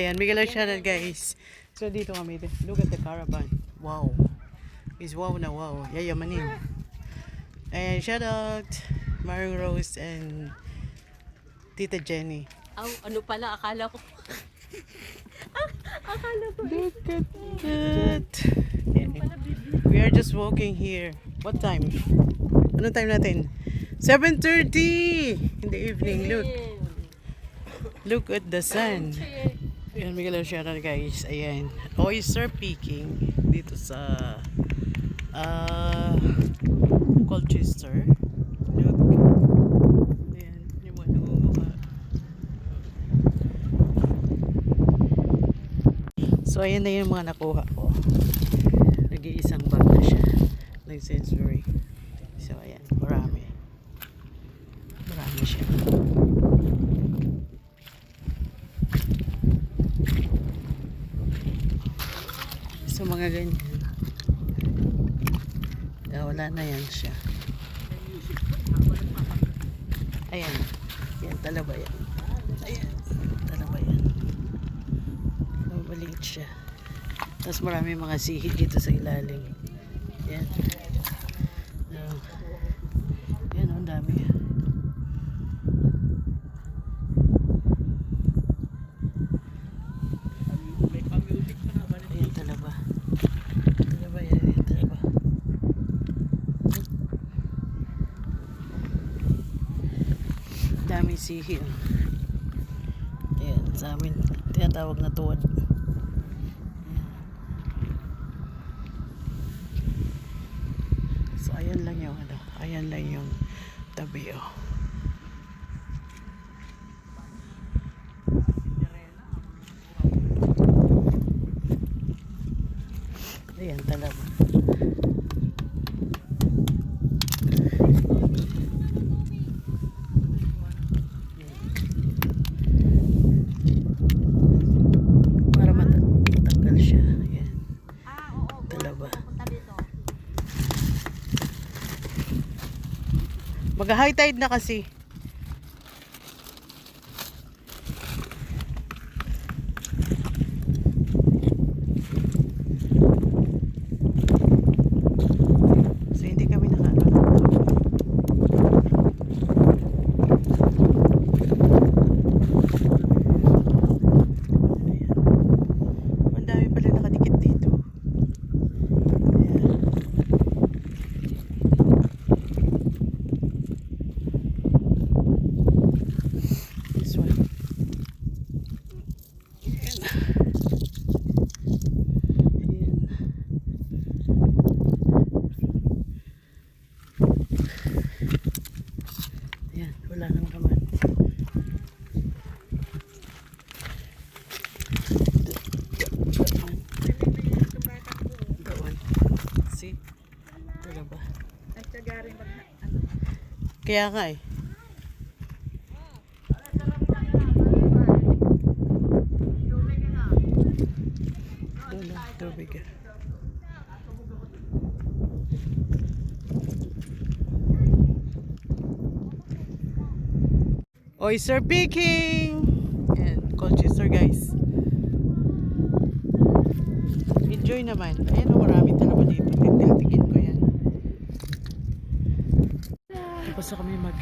Ayan, Miguel Ocean guys. So dito kami. Look at the caravan. Wow. Is wow na wow. Yayamanin. And shout out Maring Rose and Tita Jenny. Ano pala, akala ko. Look at that. We are just walking here. What time? Anong time natin? 7:30 in the evening. Look at the sun. Ayan, Miguel Ocean guys. Ayan. Oyster picking dito sa Colchester. Look. Ayan, yung mga nangunguha. So, ayan na yung mga nakuha ko. Nag-iisang bag na siya. Like sensory. So, ayan. Marami. Marami siya. So, mga ganyan. Wala na yan siya. Ayan. Yan, talaba yan. Ayan. Talaba yan. Maliit siya. Tapos marami mga sihi dito sa ilalim. Yan. Yan, ang dami. Ayan, talaba. Talaba yan. Ayan, talaba. Dami sihi. Ayan, sa amin tinatawag na tuwad. So ayan lang yung ayan lang yung tabi Ayan talaga. Para matanggal siya. Ayan. Talaba. Mag-high tide na kasi. So hindi kami nakakarating. Ang dami pala nakadikit dito. Ayan, wala nang kaman. Doon. See? Wala ba? Kaya nga eh. Doon lang, tubig ah. Oyster picking! Ayan, Colchester guys. Enjoy naman. Ayan, marami talaga dito. Titigin ko yan. Tapos kami mag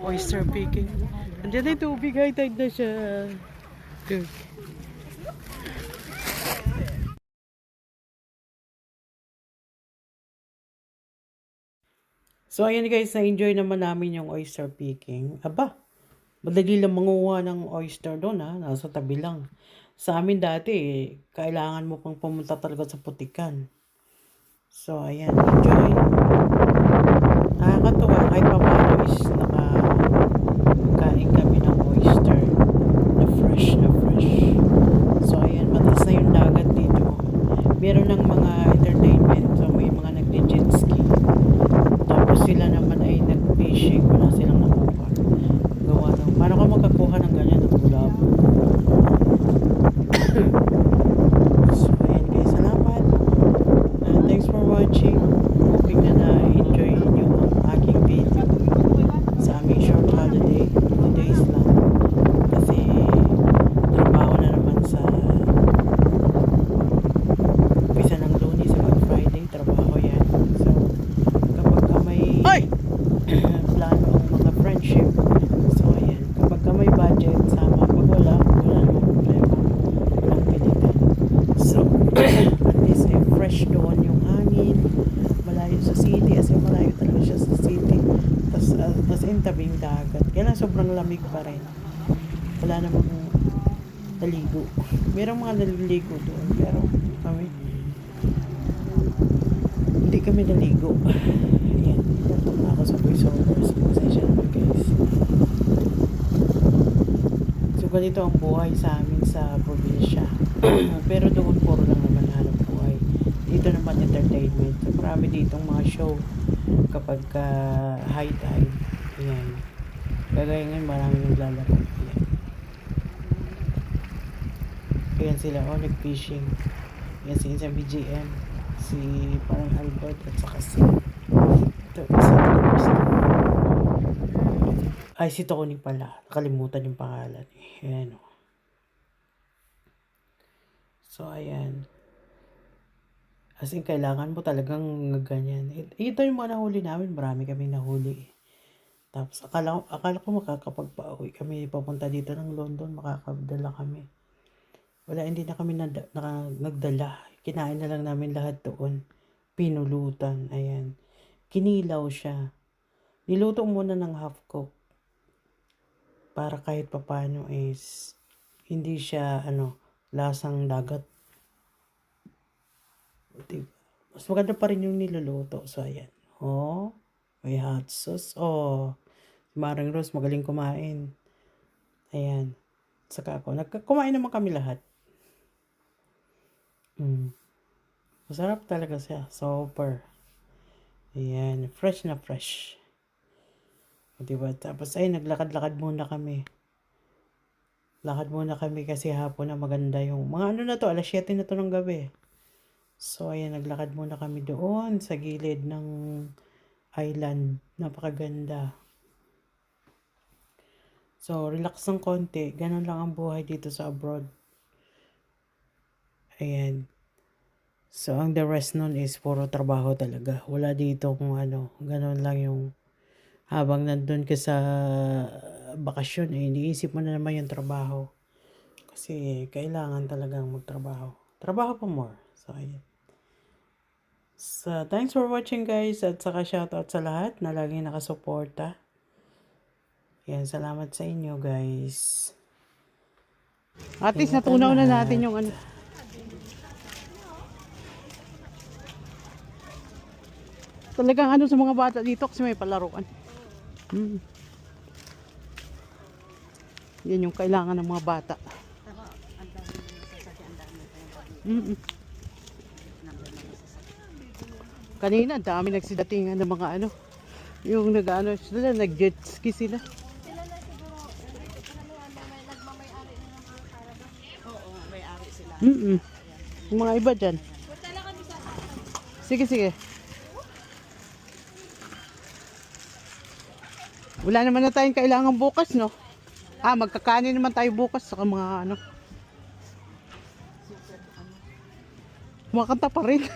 oyster picking. Andiyan na yung tubig. High tide na siya. Good. So, ayan guys, na-enjoy naman namin yung oyster picking. Aba, madali lang manguha ng oyster doon ha. Nasa tabi lang. Sa amin dati, kailangan mo pang pumunta talaga sa putikan. So, ayan, enjoy. Nakakatuwa kahit pa paano is nakakain kami ng oyster na fresh na fresh. So, ayan, mataas na yung dagat dito. Meron ng mga entertainment. So, may mga nag-jet ski. Tapos sila naman ay nag-fishing. Wala silang nakuha. Gawa ng, paano ka magkakuha ng ganyan? Nagulabo. So, ayan guys, salamat. Thanks for watching. Hoping na na-enjoy nyo ang aking video sa aming short holiday. 2 days lang. Kasi trabaho na Malayo sa city, as in malayo talaga siya sa city. As in tabing dagat. Kaya lang sobrang lamig pa rin. Wala namang naligo. Merong mga naliligo doon, pero kami hindi kami naligo. Ayan, nato na ako sa voiceovers. Pasensya naman guys. So ganito ang buhay sa amin sa probinsya. Pero doon puro lang naman hanap buhay. Dito naman entertainment. So, marami ditong mga show kapag high tide. Ayan. Kagaya ngayon marami naglalaro. Ayan. Ayan sila, nag-fishing. Ayan si isang BGM. Si parang Albert at saka si ito, ay si Tony pala. Nakalimutan yung pangalan. Ayan. So, ayan. As in, kailangan mo talagang ganyan. Ito yung mga nahuli namin. Marami kaming nahuli. Tapos, akala ko makakapagpa-uwi kami. Papunta dito ng London, makakadala kami. Wala, hindi na kami nagdala. Kinain na lang namin lahat doon. Pinulutan. Ayan. Kinilaw siya. Niluto muna ng half cook. Para kahit papano is hindi siya, lasang dagat. Diba? Mas maganda pa rin yung niluluto. So, ayan. May hot sauce. Si Marang Rose, magaling kumain. Ayan. Saka ako. Kumain naman kami lahat. Masarap talaga siya. Super. Ayan. Fresh na fresh. Diba? Tapos, naglakad-lakad muna kami. Lakad muna kami kasi hapon na maganda yung mga na to, alas 7 na to ng gabi. So, ayan, naglakad muna kami doon sa gilid ng island. Napakaganda. So, relax ng konti. Ganun lang ang buhay dito sa abroad. Ayan. So, ang the rest nun is puro trabaho talaga. Wala dito kung ganun lang yung habang nandun ka sa bakasyon, iniisip mo na naman yung trabaho. Kasi, kailangan talagang magtrabaho. Trabaho pa more. So, ayan. So, thanks for watching guys at saka shoutout sa lahat na laging nakasuporta. Yan, salamat sa inyo guys. At least natunaw na natin yung talagang sa mga bata dito kasi may palaruan. Yan yung kailangan ng mga bata. Kanina, dami nagsidatingan ng mga yung sila, nag-jet ski sila. Sila na siguro, nagmamayari na ng mga caravan. Oo, may-ari sila. Yung mga iba dyan. Sige. Wala naman na tayong kailangan bukas, no? Magkakanin naman tayo bukas sa mga kumakanta pa rin.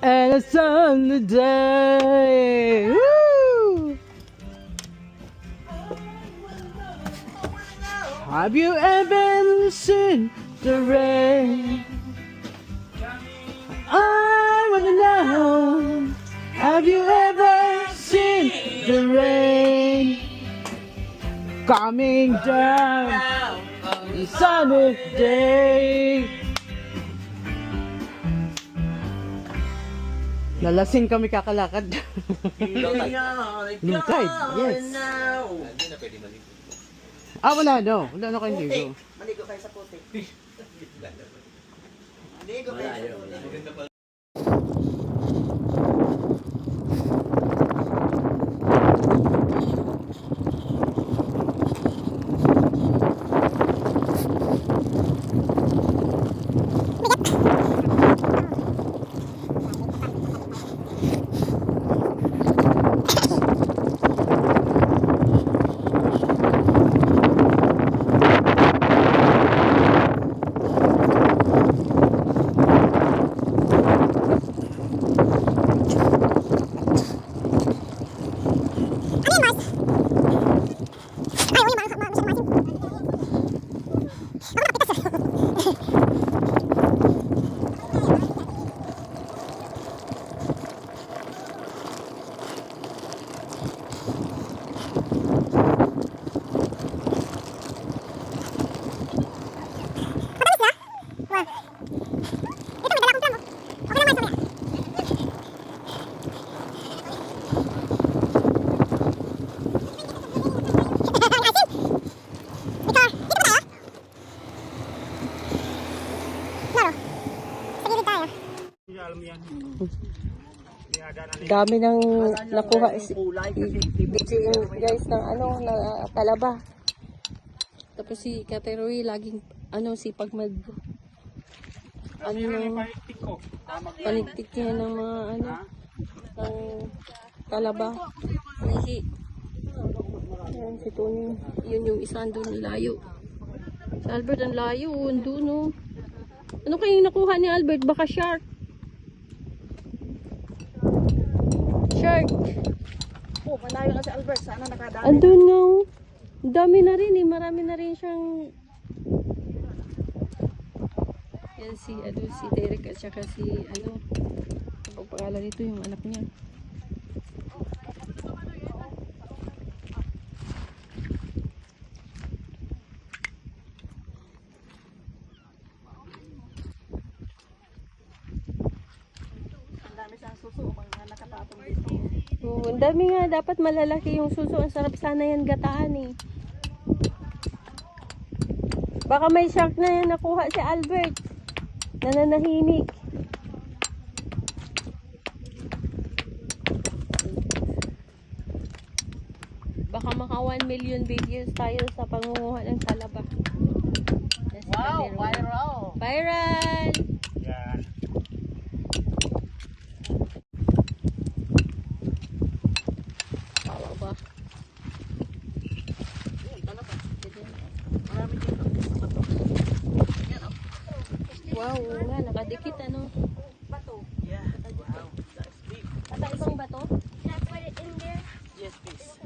And a sunny day. Woo! Have you ever seen the rain? I wanna know. Have you ever seen the rain coming down on a sunny day? Lalasing kami kakalakad. Low tide, yes. Wala na kayong ligo. Maligo kayo sa puti. Maligo kayo sa puti. Dami ng nakuha. Bitching guys ng na talaba. Tapos si Kateroy laging sipag mag paligtik niya ng mga ng talaba. Ihi. Ayan si Tony. Yun yung isa doon layo. Si Albert ang layo. Doon no. Ano kayong nakuha ni Albert? Baka shark. Shark. Oh, malayo na si Albert. Sana nakadami. Andun nga. Ang dami na rin eh. Marami na rin siyang... Yan si Derek at saka si ano pangalan nito yung anak niya. Ang dami siyang suso. Mga nakatapong dito. Oo, ang dami nga. Dapat malalaki yung suso. Ang sarap sana yan gataan eh. Baka may shark na yan nakuha si Albert. Nananahimik. Baka maka 1 million videos tayo sa pangunguha ng talaba. Wow, viral. Viral! Yan. Tawa ba? Marami dito. Wow, oo nga, nakadikit ano. Bato. Yeah. Wow. That's big. Ata ibang bato? Can I put it in there? Yes, please.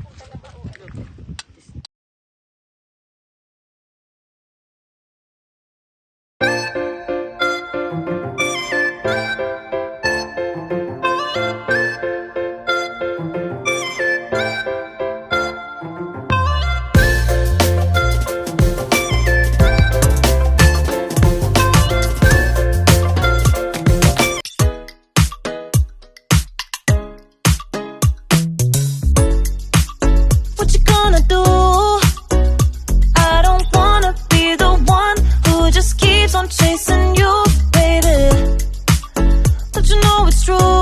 What you gonna do? I don't wanna be the one who just keeps on chasing you, baby. Don't you know it's true?